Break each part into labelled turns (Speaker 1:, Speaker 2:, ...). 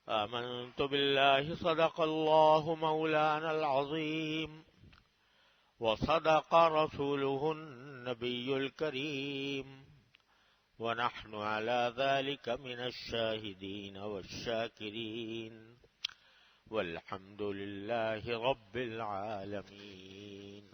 Speaker 1: آمنت بالله صدق الله مولانا العظيم وصدق رسوله النبي الكريم ونحن على ذلك من الشاهدين والشاكرين والحمد لله رب العالمين.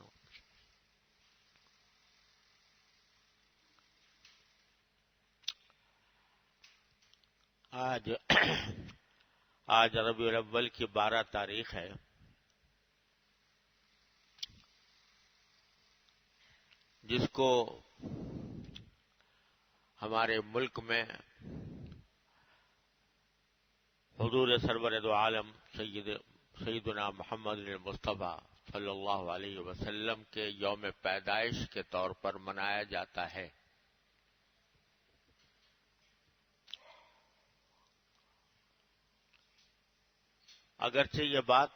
Speaker 1: آج ربیع الاول کی 12 تاریخ ہے. جس کو ہمارے ملک میں حضور سرور دو عالم سیدنا محمد المصطفیٰ صلی اللہ علیہ وسلم کے یوم پیدائش کے طور پر منایا جاتا ہے. اگرچہ یہ بات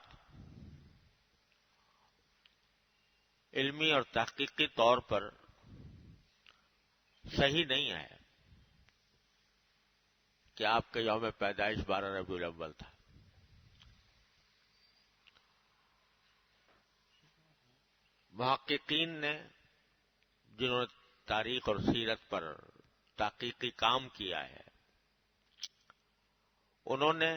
Speaker 1: علمی اور تحقیقی طور پر صحیح نہیں ہے کہ آپ کا یوم پیدائش 12 ربیع الاول تھا. محققین نے جنہوں نے تاریخ اور سیرت پر تحقیقی کام کیا ہے انہوں نے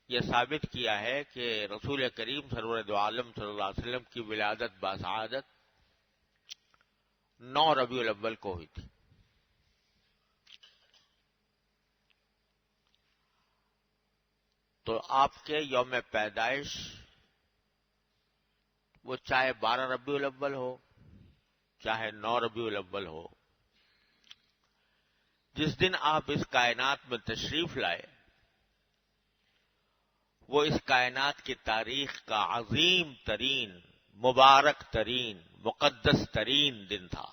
Speaker 1: یہ ثابت کیا ہے کہ رسول کریم سرور دو عالم صلی اللہ علیہ وسلم کی ولادت باسعادت 9 ربیع الاول کو ہوئی تھی. تو آپ کے یوم پیدائش وہ چاہے 12 ربیع الاول ہو چاہے 9 ربیع الاول ہو، جس دن آپ اس کائنات میں تشریف لائے وہ اس کائنات کی تاریخ کا عظیم ترین، مبارک ترین، مقدس ترین دن تھا.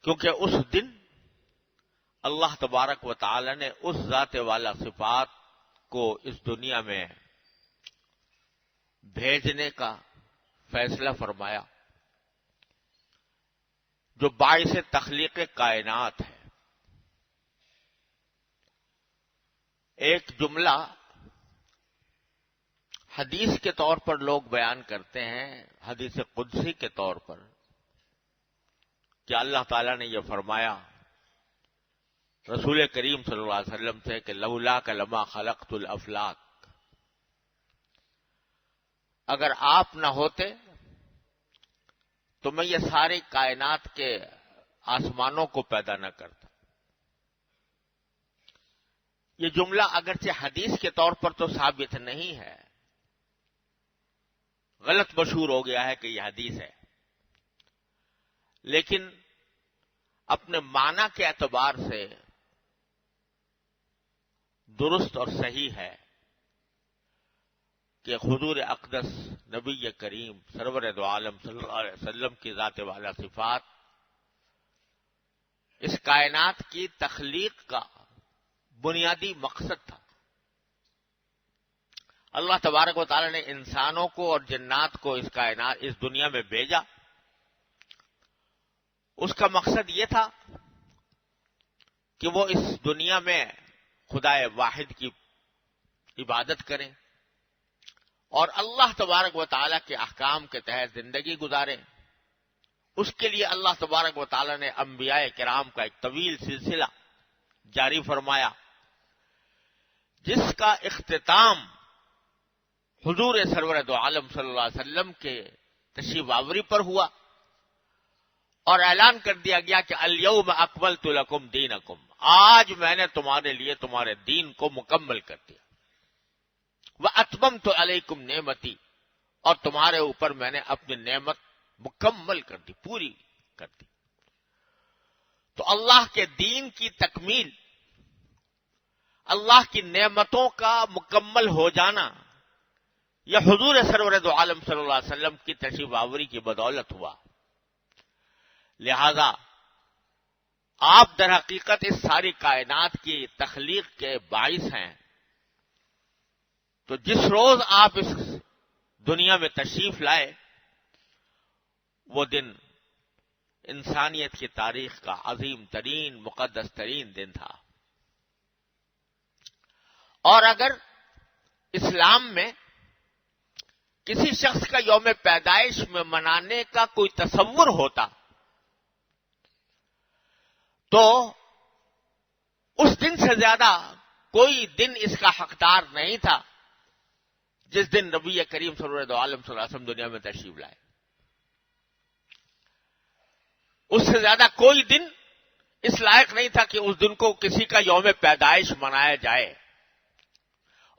Speaker 1: کیونکہ اس دن اللہ تبارک و تعالی نے اس ذات والا صفات کو اس دنیا میں بھیجنے کا فیصلہ فرمایا جو باعث تخلیق کائنات ہے. ایک جملہ حدیث کے طور پر لوگ بیان کرتے ہیں، حدیث قدسی کے طور پر، کہ اللہ تعالیٰ نے یہ فرمایا رسول کریم صلی اللہ علیہ وسلم سے کہ لولاک لما خلقت الافلاک، اگر آپ نہ ہوتے تو میں یہ ساری کائنات کے آسمانوں کو پیدا نہ کرتا. یہ جملہ اگرچہ حدیث کے طور پر تو ثابت نہیں ہے، غلط مشہور ہو گیا ہے کہ یہ حدیث ہے، لیکن اپنے معنی کے اعتبار سے درست اور صحیح ہے کہ حضور اقدس نبی کریم سرور دو عالم صلی اللہ علیہ وسلم کی ذات والا صفات اس کائنات کی تخلیق کا بنیادی مقصد تھا. اللہ تبارک و تعالی نے انسانوں کو اور جنات کو اس کائنات، اس دنیا میں بھیجا. اس کا مقصد یہ تھا کہ وہ اس دنیا میں خدائے واحد کی عبادت کریں اور اللہ تبارک و تعالی کے احکام کے تحت زندگی گزاریں. اس کے لیے اللہ تبارک و تعالی نے انبیاء کرام کا ایک طویل سلسلہ جاری فرمایا جس کا اختتام حضور سرور دو عالم صلی اللہ علیہ وسلم کے تشریف آوری پر ہوا اور اعلان کر دیا گیا کہ الیوم اکملت لکم دینکم، آج میں نے تمہارے لیے تمہارے دین کو مکمل کر دیا. واتممت علیکم نعمتی، اور تمہارے اوپر میں نے اپنی نعمت مکمل کر دی، پوری کر دی. تو اللہ کے دین کی تکمیل، اللہ کی نعمتوں کا مکمل ہو جانا، یہ حضور سرور دو عالم صلی اللہ علیہ وسلم کی تشریف آوری کی بدولت ہوا. لہذا آپ در حقیقت اس ساری کائنات کی تخلیق کے باعث ہیں. تو جس روز آپ اس دنیا میں تشریف لائے وہ دن انسانیت کی تاریخ کا عظیم ترین مقدس ترین دن تھا. اور اگر اسلام میں کسی شخص کا یوم پیدائش میں منانے کا کوئی تصور ہوتا تو اس دن سے زیادہ کوئی دن اس کا حقدار نہیں تھا جس دن نبی کریم صلی اللہ علیہ وسلم دنیا میں تشریف لائے. اس سے زیادہ کوئی دن اس لائق نہیں تھا کہ اس دن کو کسی کا یوم پیدائش منایا جائے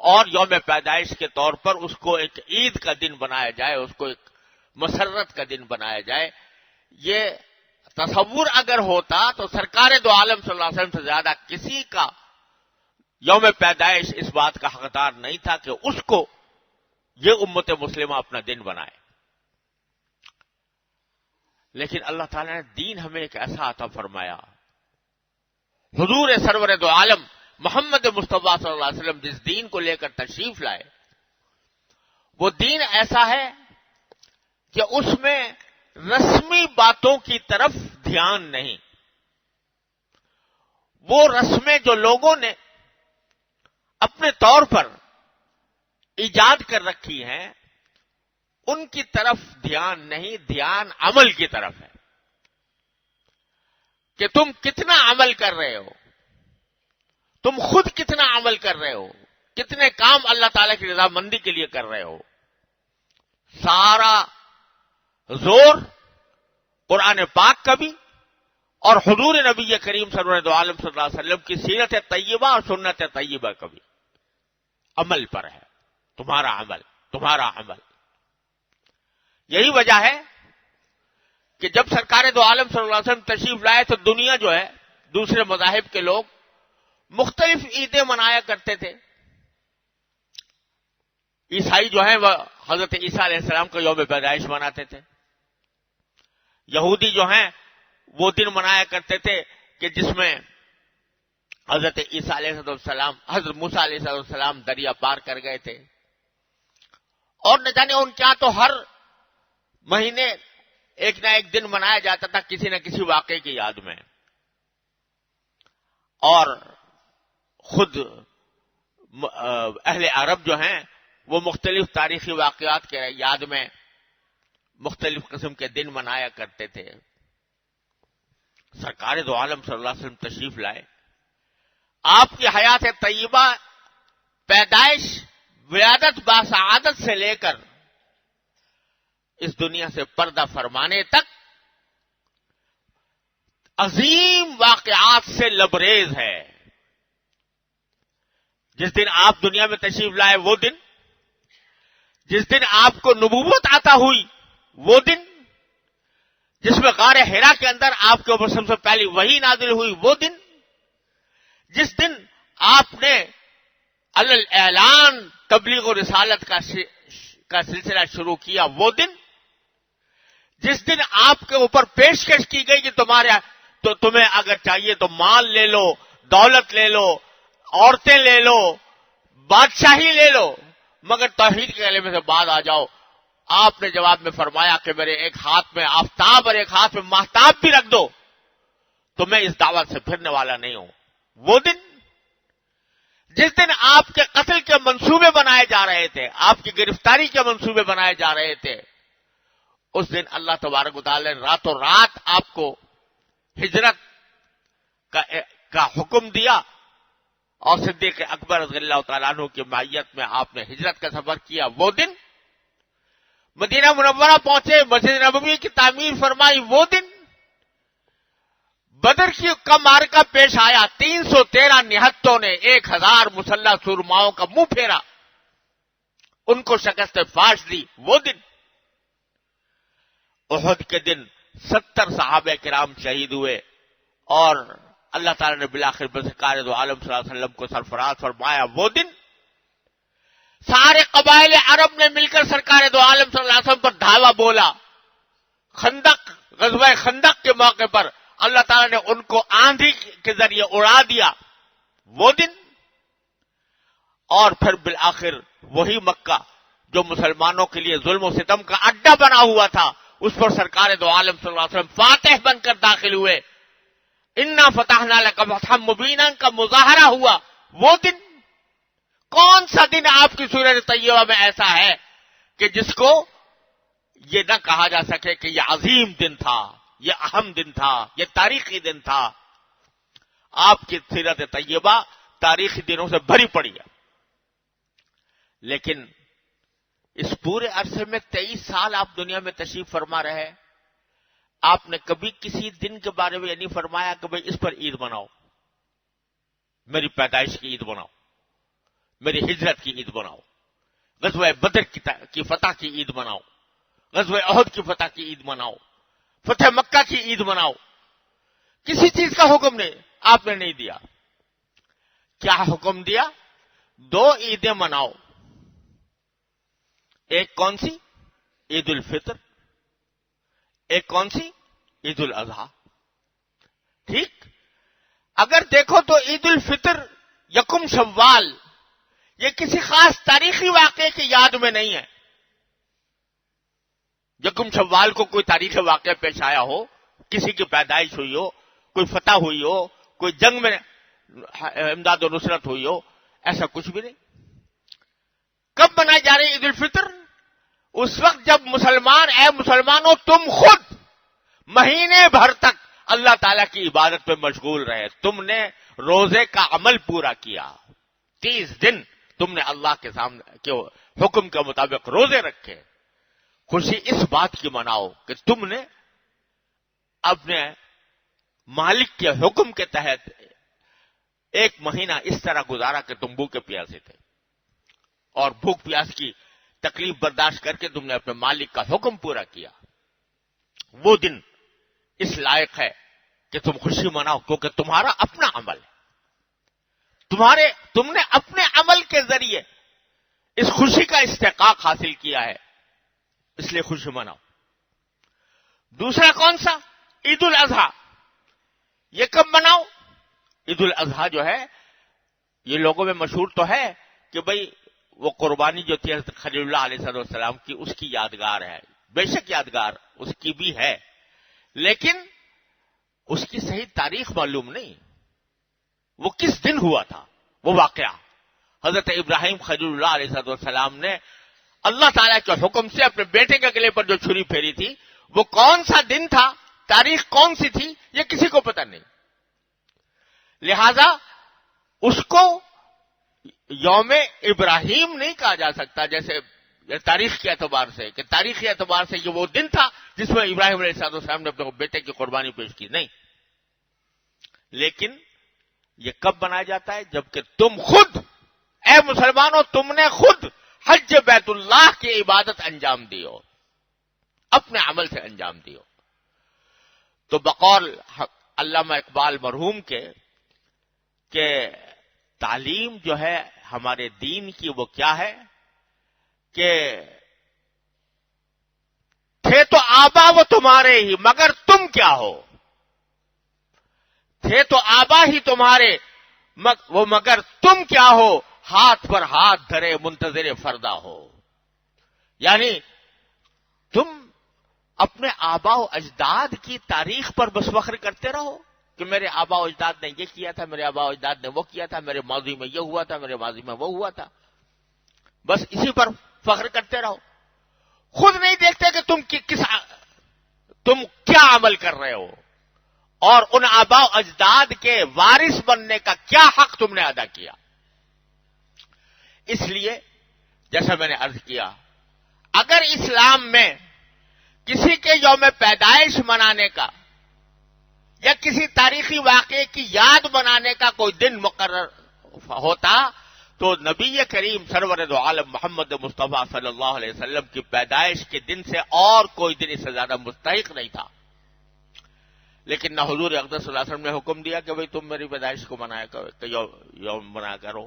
Speaker 1: اور یوم پیدائش کے طور پر اس کو ایک عید کا دن بنایا جائے, اس کو ایک مسرت کا دن بنایا جائے. یہ تصور اگر ہوتا تو سرکار دو عالم صلی اللہ علیہ وسلم سے زیادہ کسی کا یوم پیدائش اس بات کا حقدار نہیں تھا کہ اس کو یہ امت مسلمہ اپنا دن بنائے. لیکن اللہ تعالیٰ نے دین ہمیں ایک ایسا عطا فرمایا. حضور سرور دو عالم محمد مصطفیٰ صلی اللہ علیہ وسلم جس دین کو لے کر تشریف لائے وہ دین ایسا ہے کہ اس میں رسمی باتوں کی طرف دھیان نہیں. وہ رسمیں جو لوگوں نے اپنے طور پر ایجاد کر رکھی ہیں ان کی طرف دھیان نہیں, دھیان عمل کی طرف ہے کہ تم کتنا عمل کر رہے ہو, تم خود کتنا عمل کر رہے ہو, کتنے کام اللہ تعالی کی رضامندی کے لیے کر رہے ہو. سارا زور قرآن پاک کا بھی اور حضور نبی کریم صلی اللہ علیہ وسلم کی سیرت طیبہ اور سنت طیبہ کا بھی عمل پر ہے. تمہارا عمل, تمہارا عمل. یہی وجہ ہے کہ جب سرکار دو عالم صلی اللہ علیہ وسلم تشریف لائے تو دنیا جو ہے دوسرے مذاہب کے لوگ مختلف عیدیں منایا کرتے تھے. عیسائی جو ہیں وہ حضرت عیسیٰ علیہ السلام کا یوم پیدائش مناتے تھے. یہودی جو ہیں وہ دن منایا کرتے تھے کہ جس میں حضرت عیسیٰ علیہ السلام, حضرت موسیٰ علیہ السلام دریا پار کر گئے تھے. اور نہ جانے ان کیا تو ہر مہینے ایک نہ ایک دن منایا جاتا تھا کسی نہ کسی واقعے کی یاد میں. اور خود اہل عرب جو ہیں وہ مختلف تاریخی واقعات کے یاد میں مختلف قسم کے دن منایا کرتے تھے. سرکار دو عالم صلی اللہ علیہ وسلم تشریف لائے. آپ کی حیات طیبہ پیدائش ولادت باسعادت سے لے کر اس دنیا سے پردہ فرمانے تک عظیم واقعات سے لبریز ہے. جس دن آپ دنیا میں تشریف لائے وہ دن, جس دن آپ کو نبوت عطا ہوئی وہ دن, جس میں غار حرا کے اندر آپ کے اوپر سب سے پہلی وحی نازل ہوئی وہ دن, جس دن آپ نے اعلان تبلیغ و رسالت کا سلسلہ شروع کیا وہ دن, جس دن آپ کے اوپر پیشکش کی گئی کہ تمہیں اگر چاہیے تو مال لے لو, دولت لے لو, عورتیں لے لو, بادشاہی لے لو, مگر توحید کے کلمے سے بعد آ جاؤ. آپ نے جواب میں فرمایا کہ میرے ایک ہاتھ میں آفتاب اور ایک ہاتھ میں مہتاب بھی رکھ دو تو میں اس دعوت سے پھرنے والا نہیں ہوں. وہ دن جس دن آپ کے قتل کے منصوبے بنائے جا رہے تھے, آپ کی گرفتاری کے منصوبے بنائے جا رہے تھے, اس دن اللہ تبارک و تعالی نے راتوں رات آپ کو ہجرت کا حکم دیا اور صدیق اکبر رضی اللہ تعالیٰ عنہ کی معیت میں آپ نے ہجرت کا سفر کیا. وہ دن مدینہ منورہ پہنچے, مسجد نبوی کی تعمیر فرمائی وہ دن, بدر کی کا معرکہ پیش آیا, 313 نہتوں نے 1000 مسلح سرماؤں کا منہ پھیرا, ان کو شکست فاش دی وہ دن, احد کے دن 70 صحابہ کرام شہید ہوئے اور اللہ تعالیٰ نے بالآخر سرکار دو عالم صلی اللہ علیہ وسلم کو سرفراز فرمایا وہ دن, سارے قبائل عرب نے مل کر سرکار دو عالم صلی اللہ علیہ وسلم پر دھاوا بولا. خندق, غزوہ خندق کے موقع پر اللہ تعالیٰ نے ان کو آندھی کے ذریعے اڑا دیا وہ دن, اور پھر بالآخر وہی مکہ جو مسلمانوں کے لیے ظلم و ستم کا اڈا بنا ہوا تھا اس پر سرکار دو عالم صلی اللہ علیہ وسلم فاتح بن کر داخل ہوئے، انا فتحنا لک فتحا مبینا کا مظاہرہ ہوا، وہ دن، کون سا دن آپ کی سورۃ طیبہ میں ایسا ہے کہ جس کو یہ نہ کہا جا سکے کہ یہ عظیم دن تھا، یہ اہم دن تھا، یہ تاریخی دن تھا؟ آپ کی سیرت طیبہ تاریخی دنوں سے بھری پڑی ہے، لیکن اس پورے عرصے میں 23 سال آپ دنیا میں تشریف فرما رہے، آپ نے کبھی کسی دن کے بارے میں یہ نہیں فرمایا کہ بھئی اس پر عید مناؤ، میری پیدائش کی عید مناؤ، میری ہجرت کی عید مناؤ، غزوہ بدر کی فتح کی عید مناؤ، غزوہ احد کی فتح کی عید مناؤ، فتح مکہ کی عید مناؤ۔ کسی چیز کا حکم نہیں آپ نے نہیں دیا۔ کیا حکم دیا؟ 2 عیدیں مناؤ، ایک کون سی؟ عید الفطر، ایک کون سی؟ عید الاضحیٰ۔ ٹھیک، اگر دیکھو تو عید الفطر یکم شوال یہ کسی خاص تاریخی واقعے کی یاد میں نہیں ہے۔ یکم شوال کو کوئی تاریخی واقعہ پیش آیا ہو، کسی کی پیدائش ہوئی ہو، کوئی فتح ہوئی ہو، کوئی جنگ میں امداد و نصرت ہوئی ہو، ایسا کچھ بھی نہیں۔ کب منائی جا رہی عید الفطر؟ اس وقت جب مسلمانوں تم خود مہینے بھر تک اللہ تعالیٰ کی عبادت پہ مشغول رہے، تم نے روزے کا عمل پورا کیا، 30 دن تم نے اللہ کے سامنے کے حکم کے مطابق روزے رکھے۔ خوشی اس بات کی مناؤ کہ تم نے اپنے مالک کے حکم کے تحت ایک مہینہ اس طرح گزارا کہ تم بھوکے پیاسے تھے، اور بھوک پیاس کی تکلیف برداشت کر کے تم نے اپنے مالک کا حکم پورا کیا۔ وہ دن اس لائق ہے کہ تم خوشی مناؤ، کیونکہ تمہارا اپنا عمل ہے، تم نے اپنے عمل کے ذریعے اس خوشی کا استحقاق حاصل کیا ہے، اس لیے خوشی مناؤ۔ دوسرا کون سا؟ عید الاضحیٰ۔ یہ کب مناؤ؟ عید الاضحیٰ جو ہے یہ لوگوں میں مشہور تو ہے کہ بھئی وہ قربانی جو تھی حضرت خلیل اللہ علیہ السلام کی، اس کی یادگار ہے، بے شک یادگار اس کی بھی ہے، لیکن اس کی صحیح تاریخ معلوم نہیں، وہ کس دن ہوا تھا وہ واقعہ۔ حضرت ابراہیم خلیل اللہ علیہ السلام نے اللہ تعالیٰ کے حکم سے اپنے بیٹے کے گلے پر جو چھری پھیری تھی، وہ کون سا دن تھا، تاریخ کون سی تھی، یہ کسی کو پتہ نہیں۔ لہذا اس کو یوم ابراہیم نہیں کہا جا سکتا جیسے تاریخ کے اعتبار سے، کہ تاریخی اعتبار سے یہ وہ دن تھا جس میں ابراہیم علیہ السلام نے اپنے بیٹے کی قربانی پیش کی، نہیں۔ لیکن یہ کب منایا جاتا ہے؟ جبکہ تم خود، اے مسلمانوں، تم نے خود حج بیت اللہ کی عبادت انجام دی ہو، اپنے عمل سے انجام دی ہو۔ تو بقول علامہ اقبال مرحوم کے کہ تعلیم جو ہے ہمارے دین کی وہ کیا ہے کہ تھے تو آبا وہ تمہارے ہی مگر تم کیا ہو، تھے تو آبا ہی تمہارے وہ مگر تم کیا ہو، ہاتھ پر ہاتھ دھرے منتظر فردا ہو۔ یعنی تم اپنے آبا و اجداد کی تاریخ پر بس فخر کرتے رہو کہ میرے آبا و اجداد نے یہ کیا تھا، میرے آبا و اجداد نے وہ کیا تھا، میرے ماضی میں یہ ہوا تھا، میرے ماضی میں وہ ہوا تھا، بس اسی پر فخر کرتے رہو۔ خود نہیں دیکھتے کہ تم کیا عمل کر رہے ہو، اور ان آبا و اجداد کے وارث بننے کا کیا حق تم نے ادا کیا۔ اس لیے جیسا میں نے عرض کیا، اگر اسلام میں کسی کے یوم پیدائش منانے کا یا کسی تاریخی واقعے کی یاد منانے کا کوئی دن مقرر ہوتا تو نبی کریم سرور دو عالم محمد مصطفیٰ صلی اللہ علیہ وسلم کی پیدائش کے دن سے اور کوئی دن اس سے زیادہ مستحق نہیں تھا۔ لیکن نہ حضور اقدس صلی اللہ علیہ وسلم نے حکم دیا کہ بھئی تم میری پیدائش کو منایا کرو، یوم منا کرو۔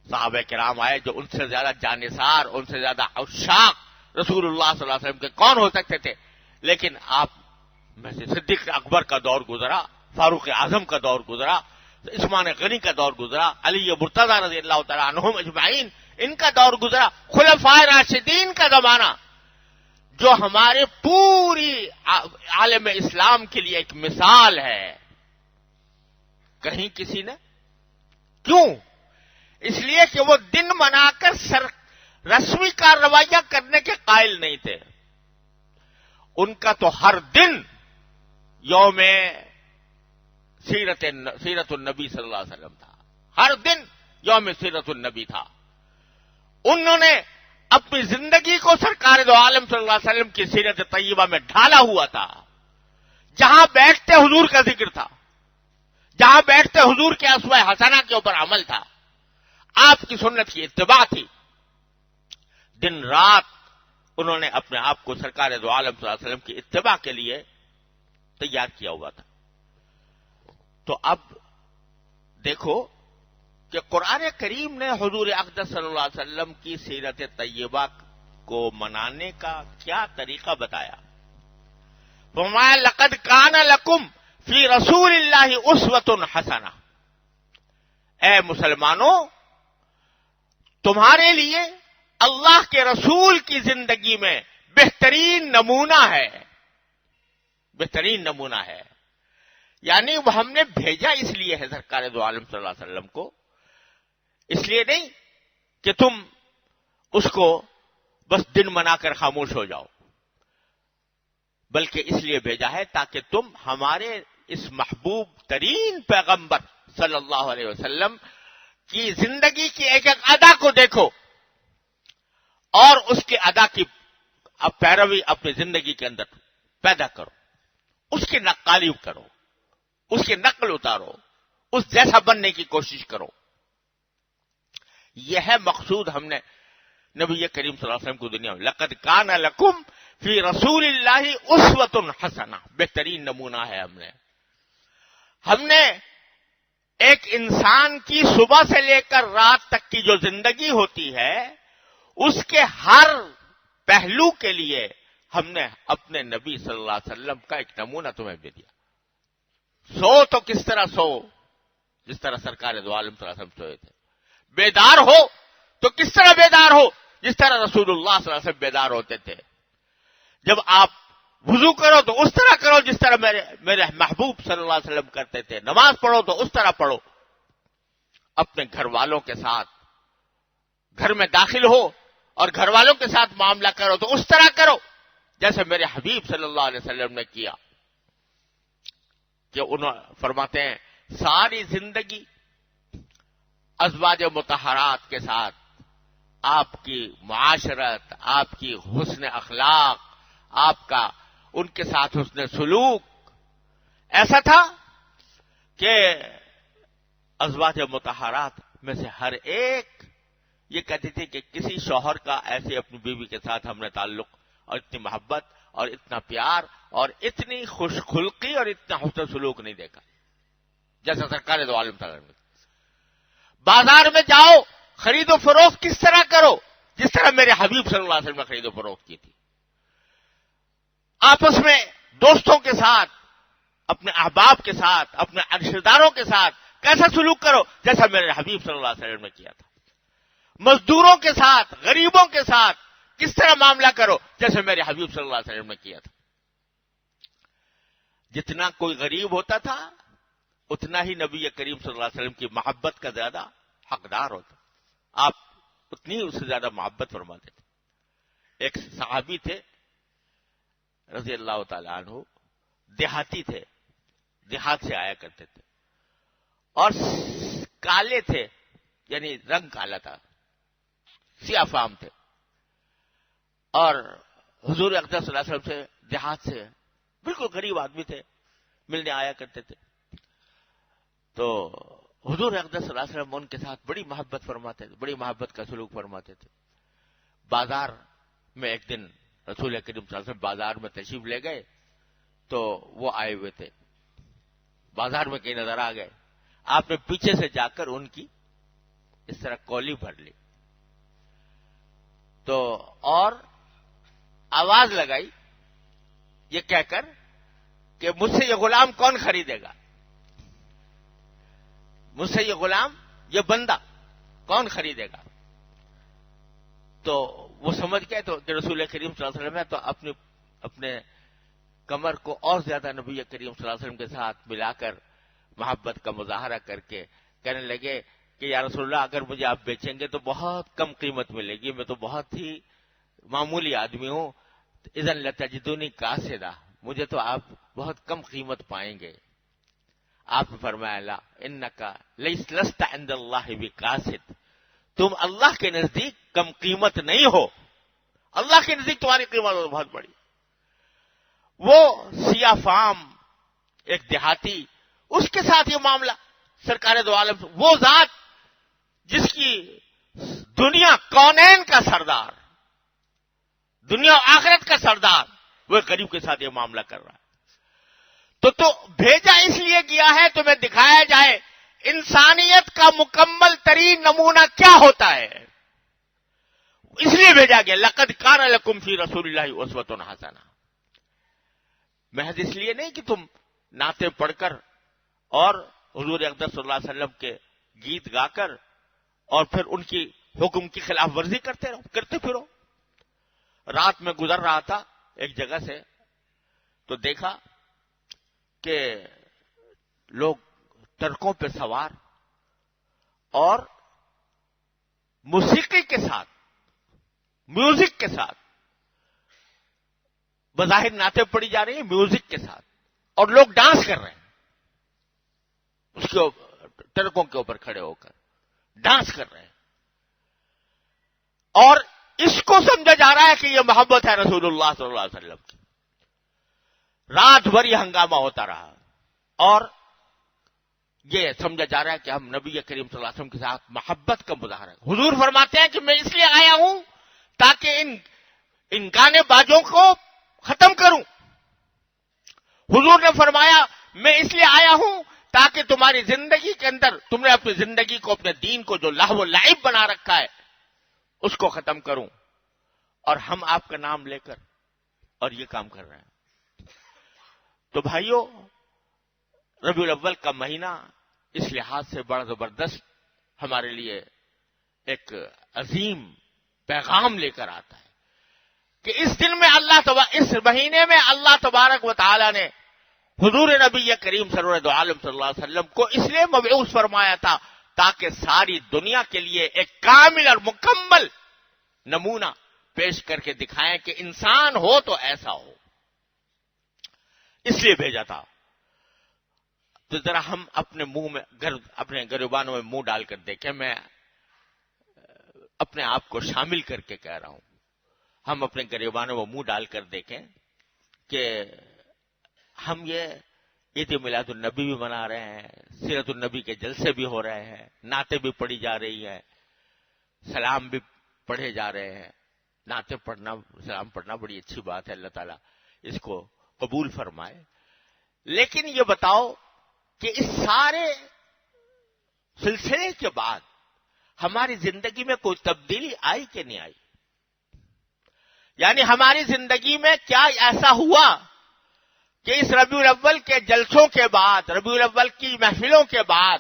Speaker 1: صحابہ کرام آئے جو ان سے زیادہ جانثار، ان سے زیادہ عشاق رسول اللہ صلی اللہ علیہ وسلم کے کون ہو سکتے تھے، لیکن آپ میں سے صدیق اکبر کا دور گزرا، فاروق اعظم کا دور گزرا، عثمان غنی کا دور گزرا، علی مرتضیٰ رضی اللہ تعالیٰ عنہم اجمعین ان کا دور گزرا، خلفائے راشدین کا زمانہ جو ہمارے پوری عالم اسلام کے لیے ایک مثال ہے، کہیں کسی نے؟ کیوں؟ اس لیے کہ وہ دن منا کر رسمی کارروائیاں کرنے کے قائل نہیں تھے. ان کا تو ہر دن یوم سیرت النبی صلی اللہ علیہ وسلم تھا. ہر دن یوم سیرت النبی تھا. انہوں نے اپنی زندگی کو سرکار دو عالم صلی اللہ علیہ وسلم کی سیرت طیبہ میں ڈھالا ہوا تھا. جہاں بیٹھتے حضور کا ذکر تھا، جہاں بیٹھتے حضور کے اسوہ حسنہ کے اوپر عمل تھا، آپ کی سنت کی اتباع تھی. دن رات انہوں نے اپنے آپ کو سرکار دو عالم صلی اللہ علیہ وسلم کی اتباع کے لیے تیار کیا ہوا تھا. تو اب دیکھو کہ قرآن کریم نے حضور اقدس صلی اللہ علیہ وسلم کی سیرت طیبہ کو منانے کا کیا طریقہ بتایا. فرمایا لقد کان لکم فی رسول اللہ اسوۃ حسنہ. اے مسلمانوں، تمہارے لیے اللہ کے رسول کی زندگی میں بہترین نمونہ ہے، بہترین نمونہ ہے. یعنی وہ ہم نے بھیجا اس لیے ہے سرکار دو عالم صلی اللہ علیہ وسلم کو، اس لیے نہیں کہ تم اس کو بس دن منا کر خاموش ہو جاؤ، بلکہ اس لیے بھیجا ہے تاکہ تم ہمارے اس محبوب ترین پیغمبر صلی اللہ علیہ وسلم کی زندگی کی ایک ایک ادا کو دیکھو اور اس کے ادا کی پیروی اپنی زندگی کے اندر پیدا کرو، اس کی نقالی کرو، اس کی نقل اتارو، اس جیسا بننے کی کوشش کرو. یہ ہے مقصود ہم نے نبی کریم صلی اللہ علیہ وسلم کو دنیا میں. لقد کان لکم فی رسول اللہ اسوۃ حسنہ، بہترین نمونہ ہے. ہم نے ایک انسان کی صبح سے لے کر رات تک کی جو زندگی ہوتی ہے اس کے ہر پہلو کے لیے ہم نے اپنے نبی صلی اللہ علیہ وسلم کا ایک نمونہ تمہیں بھی دیا. سو تو کس طرح سو جس طرح سرکار دو عالم صلی اللہ علیہ وسلم سوئے تھے. بیدار ہو تو کس طرح بیدار ہو جس طرح رسول اللہ صلی اللہ علیہ وسلم بیدار ہوتے تھے. جب آپ وضو کرو تو اس طرح کرو جس طرح میرے محبوب صلی اللہ علیہ وسلم کرتے تھے. نماز پڑھو تو اس طرح پڑھو. اپنے گھر والوں کے ساتھ گھر میں داخل ہو اور گھر والوں کے ساتھ معاملہ کرو تو اس طرح کرو جیسے میرے حبیب صلی اللہ علیہ وسلم نے کیا. کہ انہوں فرماتے ہیں ساری زندگی ازواج مطہرات کے ساتھ آپ کی معاشرت، آپ کی حسن اخلاق، آپ کا ان کے ساتھ حسن سلوک ایسا تھا کہ ازواج مطہرات میں سے ہر ایک یہ کہتی تھی کہ کسی شوہر کا ایسے اپنی بیوی کے ساتھ ہم نے تعلق اور اتنی محبت اور اتنا پیار اور اتنی خوش خلقی اور اتنا حسن سلوک نہیں دیکھا جیسا سرکار دو عالم تعالیٰ نے. بازار میں جاؤ، خرید و فروخت کس طرح کرو جس طرح میرے حبیب صلی اللہ علیہ وسلم نے خرید و فروخت کی تھی. آپس میں دوستوں کے ساتھ، اپنے احباب کے ساتھ، اپنے رشتہ داروں کے ساتھ کیسا سلوک کرو جیسا میرے حبیب صلی اللہ علیہ وسلم نے کیا تھا. مزدوروں کے ساتھ، غریبوں کے ساتھ کس طرح معاملہ کرو جیسے میرے حبیب صلی اللہ علیہ وسلم نے کیا تھا. جتنا کوئی غریب ہوتا تھا اتنا ہی نبی کریم صلی اللہ علیہ وسلم کی محبت کا زیادہ حقدار ہوتا. آپ اتنی اس سے زیادہ محبت فرماتے تھے. ایک صحابی تھے رضی اللہ تعالی عنہ، دیہاتی تھے، دیہات سے آیا کرتے تھے اور کالے تھے، یعنی رنگ کالا تھا، سیاہ فام تھے اور حضور اقدس صلی اللہ علیہ وسلم سے دیہات سے بالکل غریب آدمی تھے، ملنے آیا کرتے تھے. تو حضور اقدس صلی اللہ علیہ وسلم ان کے ساتھ بڑی محبت فرماتے تھے، بڑی محبت کا سلوک فرماتے تھے. بازار میں ایک دن رسول کریم صلی اللہ علیہ وسلم بازار میں تشریف لے گئے تو وہ آئے ہوئے تھے، بازار میں کہیں نظر آ گئے. آپ نے پیچھے سے جا کر ان کی اس طرح کولی بھر لی تو اور آواز لگائی یہ کہہ کر کہ مجھ سے یہ غلام کون خریدے گا، مجھ سے یہ غلام، یہ بندہ کون خریدے گا. تو وہ سمجھ گئے تو کہ رسول کریم صلی اللہ علیہ وسلم ہے، تو اپنے کمر کو اور زیادہ نبی کریم صلی اللہ علیہ وسلم کے ساتھ ملا کر محبت کا مظاہرہ کر کے کہنے لگے کہ یا رسول اللہ اگر مجھے آپ بیچیں گے تو بہت کم قیمت ملے گی، میں تو بہت ہی معمولی آدمی ہوں، اذن لتجدونی قاصدہ، مجھے تو آپ بہت کم قیمت پائیں گے۔ آپ نے فرمایا لا انکا لست عند اللہ بقاصد، تم اللہ کے نزدیک کم قیمت نہیں ہو، اللہ کے نزدیک تمہاری قیمت بہت بڑی۔ وہ سیاہ فام ایک دیہاتی، اس کے ساتھ یہ معاملہ سرکار دو عالم، وہ ذات جس کی دنیا کونین کا سردار، دنیا و آخرت کا سردار، وہ غریب کے ساتھ یہ معاملہ کر رہا ہے۔ تو بھیجا اس لیے گیا ہے تمہیں دکھایا جائے انسانیت کا مکمل ترین نمونہ کیا ہوتا ہے، اس لیے بھیجا گیا۔ لقد کان لکم فی رسول اللہ اسوۃ حسنہ، محض اس لیے نہیں کہ تم نعتیں پڑھ کر اور حضور اقدس صلی اللہ علیہ وسلم کے گیت گا کر اور پھر ان کی حکم کی خلاف ورزی کرتے پھرو۔ رات میں گزر رہا تھا ایک جگہ سے تو دیکھا کہ لوگ ٹرکوں پہ سوار اور موسیقی کے ساتھ، میوزک کے ساتھ، بظاہر نعتیں پڑھی جا رہی ہیں میوزک کے ساتھ، اور لوگ ڈانس کر رہے ہیں، اس کے ٹرکوں کے اوپر کھڑے ہو کر ڈانس کر رہے ہیں، اور اس کو سمجھا جا رہا ہے کہ یہ محبت ہے رسول اللہ صلی اللہ علیہ وسلم کی۔ رات بھر یہ ہنگامہ ہوتا رہا اور یہ سمجھا جا رہا ہے کہ ہم نبی کریم صلی اللہ علیہ وسلم کے ساتھ محبت کا مظاہرہ ہے۔ حضور فرماتے ہیں کہ میں اس لیے آیا ہوں تاکہ ان گانے بازوں کو ختم کروں۔ حضور نے فرمایا میں اس لیے آیا ہوں تاکہ تمہاری زندگی کے اندر تم نے اپنی زندگی کو، اپنے دین کو جو لہو و لعب بنا رکھا ہے اس کو ختم کروں، اور ہم آپ کا نام لے کر اور یہ کام کر رہے ہیں۔ تو بھائیوں، ربیع الاول کا مہینہ اس لحاظ سے بڑا زبردست ہمارے لیے ایک عظیم پیغام لے کر آتا ہے کہ اس دن میں اس مہینے میں اللہ تبارک و تعالی نے حضور نبی کریم سرور عالم صلی اللہ علیہ وسلم کو اس لیے مبعوث فرمایا تھا تاکہ ساری دنیا کے لیے ایک کامل اور مکمل نمونہ پیش کر کے دکھائیں کہ انسان ہو تو ایسا ہو، اس لیے بھیجا تھا۔ تو ذرا ہم اپنے منہ میں اپنے گریبانوں میں منہ ڈال کر دیکھیں، میں اپنے آپ کو شامل کر کے کہہ رہا ہوں، ہم اپنے گریبانوں میں منہ ڈال کر دیکھیں کہ ہم یہ عید میلاد النبی بھی منا رہے ہیں، سیرت النبی کے جلسے بھی ہو رہے ہیں، نعتیں بھی پڑھی جا رہی ہیں، سلام بھی پڑھے جا رہے ہیں۔ نعتیں پڑھنا، سلام پڑھنا بڑی اچھی بات ہے، اللہ تعالیٰ اس کو قبول فرمائے۔ لیکن یہ بتاؤ کہ اس سارے سلسلے کے بعد ہماری زندگی میں کوئی تبدیلی آئی کہ نہیں آئی؟ یعنی ہماری زندگی میں کیا ایسا ہوا کہ اس ربیع الاول کے جلسوں کے بعد، ربیع الاول کی محفلوں کے بعد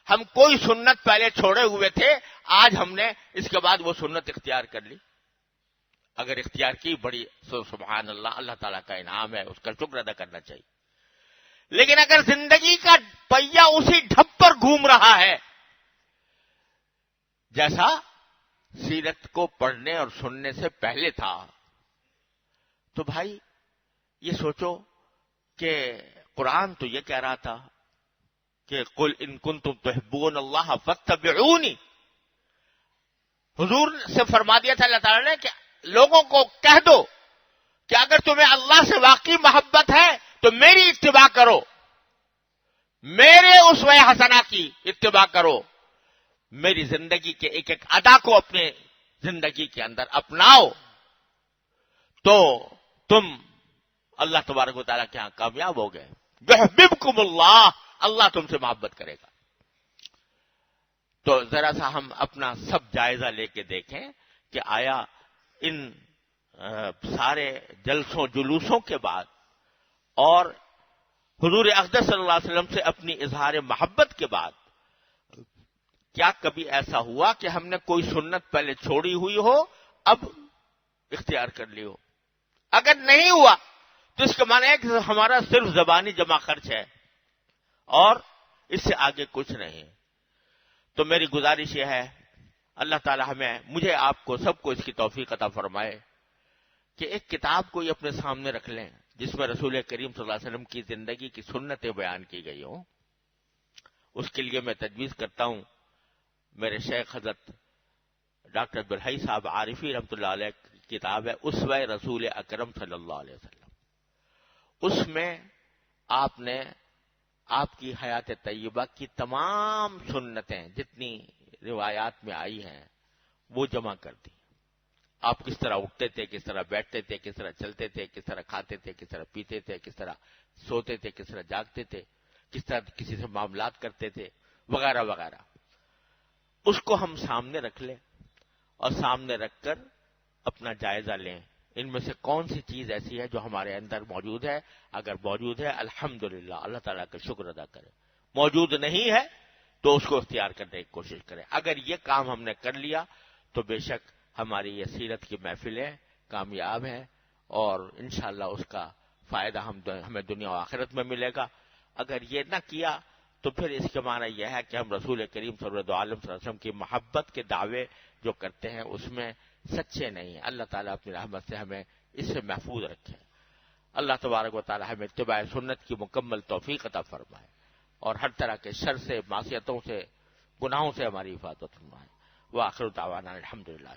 Speaker 1: ہم کوئی سنت پہلے چھوڑے ہوئے تھے، آج ہم نے اس کے بعد وہ سنت اختیار کر لی؟ اگر اختیار کی، بڑی سبحان اللہ، اللہ تعالیٰ کا انعام ہے، اس کا شکر ادا کرنا چاہیے۔ لیکن اگر زندگی کا پہیا اسی ڈھب پر گھوم رہا ہے جیسا سیرت کو پڑھنے اور سننے سے پہلے تھا، تو بھائی یہ سوچو کہ قرآن تو یہ کہہ رہا تھا کہ قل ان کنتم تحبون اللہ فاتبعونی، حضور سے فرما دیا تھا اللہ تعالیٰ نے کہ لوگوں کو کہہ دو کہ اگر تمہیں اللہ سے واقعی محبت ہے تو میری اتباع کرو، میرے اسوہ حسنہ کی اتباع کرو، میری زندگی کے ایک ایک ادا کو اپنے زندگی کے اندر اپناؤ، تو تم اللہ تبارک و تعالیٰ کے ہاں کامیاب ہو گئے۔ یحببکم اللہ، اللہ تم سے محبت کرے گا۔ تو ذرا سا ہم اپنا سب جائزہ لے کے دیکھیں کہ آیا ان سارے جلسوں جلوسوں کے بعد اور حضور اقدس صلی اللہ علیہ وسلم سے اپنی اظہار محبت کے بعد کیا کبھی ایسا ہوا کہ ہم نے کوئی سنت پہلے چھوڑی ہوئی ہو، اب اختیار کر لی ہو. اگر نہیں ہوا تو اس کا معنی ہے کہ ہمارا صرف زبانی جمع خرچ ہے اور اس سے آگے کچھ نہیں. تو میری گزارش یہ ہے اللہ تعالی مجھے آپ کو سب کو اس کی توفیق عطا فرمائے کہ ایک کتاب کو اپنے سامنے رکھ لیں جس میں رسول کریم صلی اللہ علیہ وسلم کی زندگی کی سنتیں بیان کی گئی ہوں. اس کے لیے میں تجویز کرتا ہوں میرے شیخ حضرت ڈاکٹر عبدالحی صاحب عارفی رحمۃ اللہ علیہ کی کتاب ہے اسوہ رسول اکرم صلی اللہ علیہ وسلم. اس میں آپ نے آپ کی حیات طیبہ کی تمام سنتیں جتنی روایات میں آئی ہیں وہ جمع کر دی. آپ کس طرح اٹھتے تھے, کس طرح بیٹھتے تھے, کس طرح چلتے تھے, کس طرح کھاتے تھے, کس طرح پیتے تھے, کس طرح سوتے تھے, کس طرح جاگتے تھے, کس طرح کسی سے معاملات کرتے تھے وغیرہ وغیرہ. اس کو ہم سامنے رکھ لیں اور سامنے رکھ کر اپنا جائزہ لیں ان میں سے کون سی چیز ایسی ہے جو ہمارے اندر موجود ہے. اگر موجود ہے الحمدللہ اللہ تعالیٰ کا شکر ادا کریں, موجود نہیں ہے تو اس کو اختیار کرنے کی کوشش کریں. اگر یہ کام ہم نے کر لیا تو بے شک ہماری یہ سیرت کی محفلیں کامیاب ہیں اور انشاءاللہ اس کا فائدہ ہمیں دنیا و آخرت میں ملے گا. اگر یہ نہ کیا تو پھر اس کے معنی یہ ہے کہ ہم رسول کریم صلی اللہ علیہ وسلم کی محبت کے دعوے جو کرتے ہیں اس میں سچے نہیں ہیں. اللہ تعالیٰ اپنی رحمت سے ہمیں اس سے محفوظ رکھے. اللہ تبارک و تعالیٰ ہمیں اتباع سنت کی مکمل توفیق عطا فرمائے اور ہر طرح کے شر سے, معصیتوں سے, گناہوں سے ہماری حفاظت فرمائے. وآخر دعوانا الحمدللہ.